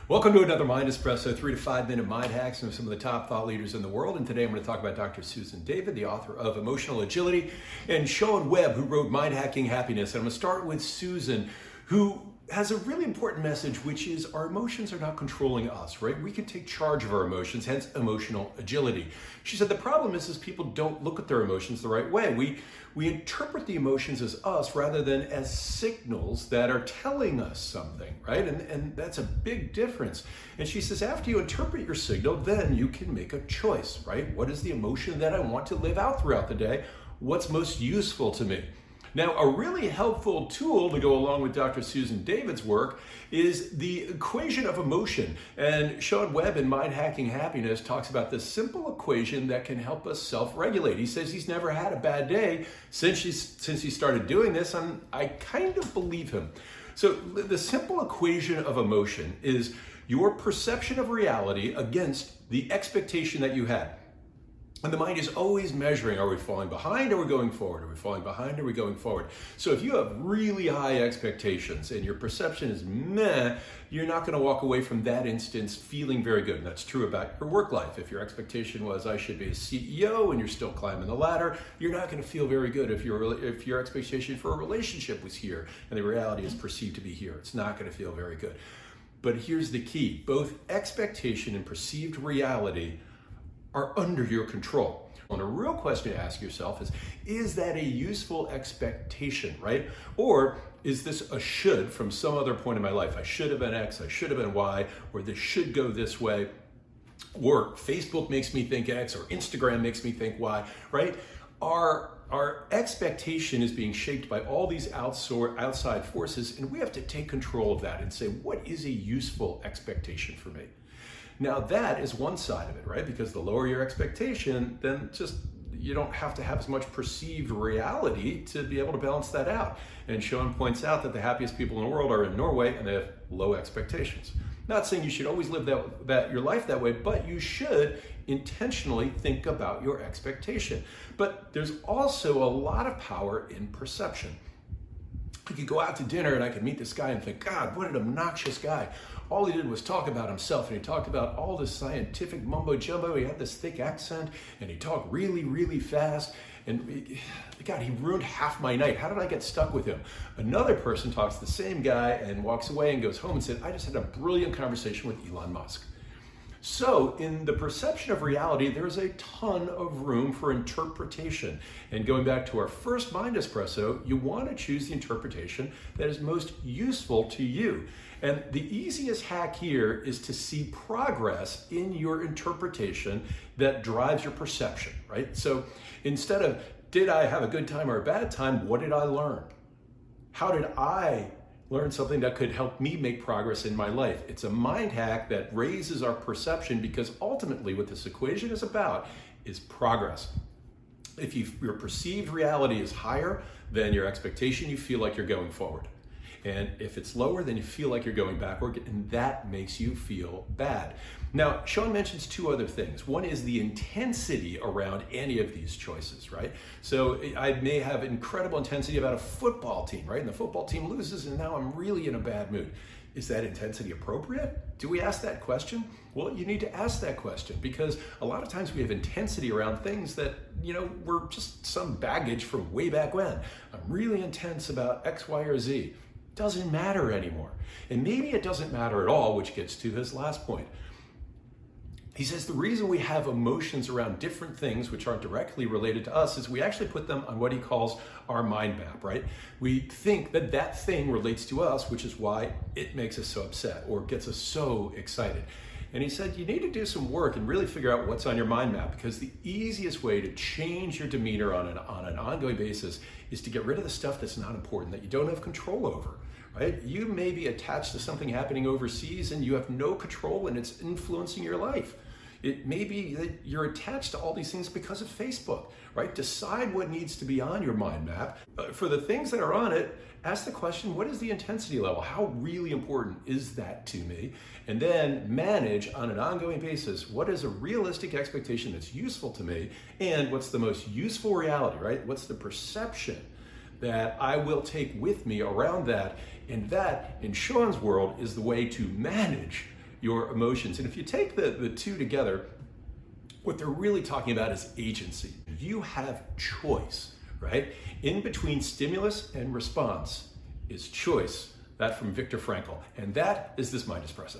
Welcome to another Mind Espresso, 3 to 5 minute mind hacks from some of the top thought leaders in the world. And today I'm going to talk about Dr. Susan David, the author of Emotional Agility, and Sean Webb, who wrote Mindhacking Happiness. And I'm going to start with Susan, who has a really important message, which is our emotions are not controlling us, right? We can take charge of our emotions, hence emotional agility. She said the problem is people don't look at their emotions the right way. We interpret the emotions as us rather than as signals that are telling us something, right? And that's a big difference. And she says after you interpret your signal, then you can make a choice, right? What is the emotion that I want to live out throughout the day? What's most useful to me? Now, a really helpful tool to go along with Dr. Susan David's work is the equation of emotion. And Sean Webb in Mindhacking Happiness talks about this simple equation that can help us self-regulate. He says he's never had a bad day since he started doing this, and I kind of believe him. So the simple equation of emotion is your perception of reality against the expectation that you had. And the mind is always measuring, are we falling behind, are we going forward? Are we falling behind, are we going forward? So if you have really high expectations and your perception is meh, you're not going to walk away from that instance feeling very good. And that's true about your work life. If your expectation was, I should be a CEO, and you're still climbing the ladder, you're not going to feel very good. If your expectation for a relationship was here and the reality is perceived to be here, it's not going to feel very good. But here's the key. Both expectation and perceived reality are under your control. And a real question to ask yourself is that a useful expectation, right? Or is this a should from some other point in my life? I should have been X, I should have been Y, or this should go this way, or Facebook makes me think X, or Instagram makes me think Y, right? Our expectation is being shaped by all these outside forces, and we have to take control of that and say, what is a useful expectation for me? Now that is one side of it, right? Because the lower your expectation, then just you don't have to have as much perceived reality to be able to balance that out. And Sean points out that the happiest people in the world are in Norway and they have low expectations. Not saying you should always live your life that way, but you should intentionally think about your expectation. But there's also a lot of power in perception. I could go out to dinner and I could meet this guy and think, God, what an obnoxious guy. All he did was talk about himself, and he talked about all this scientific mumbo jumbo. He had this thick accent and he talked really, really fast. And God, he ruined half my night. How did I get stuck with him? Another person talks to the same guy and walks away and goes home and said, I just had a brilliant conversation with Elon Musk. So in the perception of reality, there's a ton of room for interpretation. And going back to our first Mind Espresso, you want to choose the interpretation that is most useful to you. And the easiest hack here is to see progress in your interpretation that drives your perception, right? So instead of, did I have a good time or a bad time, what did I learn? How did I learn something that could help me make progress in my life? It's a mind hack that raises our perception, because ultimately what this equation is about is progress. If your perceived reality is higher than your expectation, you feel like you're going forward. And if it's lower, then you feel like you're going backward, and that makes you feel bad. Now, Sean mentions two other things. One is the intensity around any of these choices, right? So I may have incredible intensity about a football team, right? And the football team loses, and now I'm really in a bad mood. Is that intensity appropriate? Do we ask that question? Well, you need to ask that question, because a lot of times we have intensity around things that, were just some baggage from way back when. I'm really intense about X, Y, or Z. Doesn't matter anymore. And maybe it doesn't matter at all, which gets to his last point. He says the reason we have emotions around different things which aren't directly related to us is we actually put them on what he calls our mind map, right? We think that that thing relates to us, which is why it makes us so upset or gets us so excited. And he said you need to do some work and really figure out what's on your mind map, because the easiest way to change your demeanor on an ongoing basis is to get rid of the stuff that's not important, that you don't have control over. Right? You may be attached to something happening overseas and you have no control, and it's influencing your life. It may be that you're attached to all these things because of Facebook, right? Decide what needs to be on your mind map. For the things that are on it, ask the question, what is the intensity level? How really important is that to me? And then manage on an ongoing basis, what is a realistic expectation that's useful to me, and what's the most useful reality, right? What's the perception that I will take with me around that? And that, in Sean's world, is the way to manage your emotions. And if you take the two together, what they're really talking about is agency. You have choice, right? In between stimulus and response is choice. That from Viktor Frankl. And that is this Mind Espresso.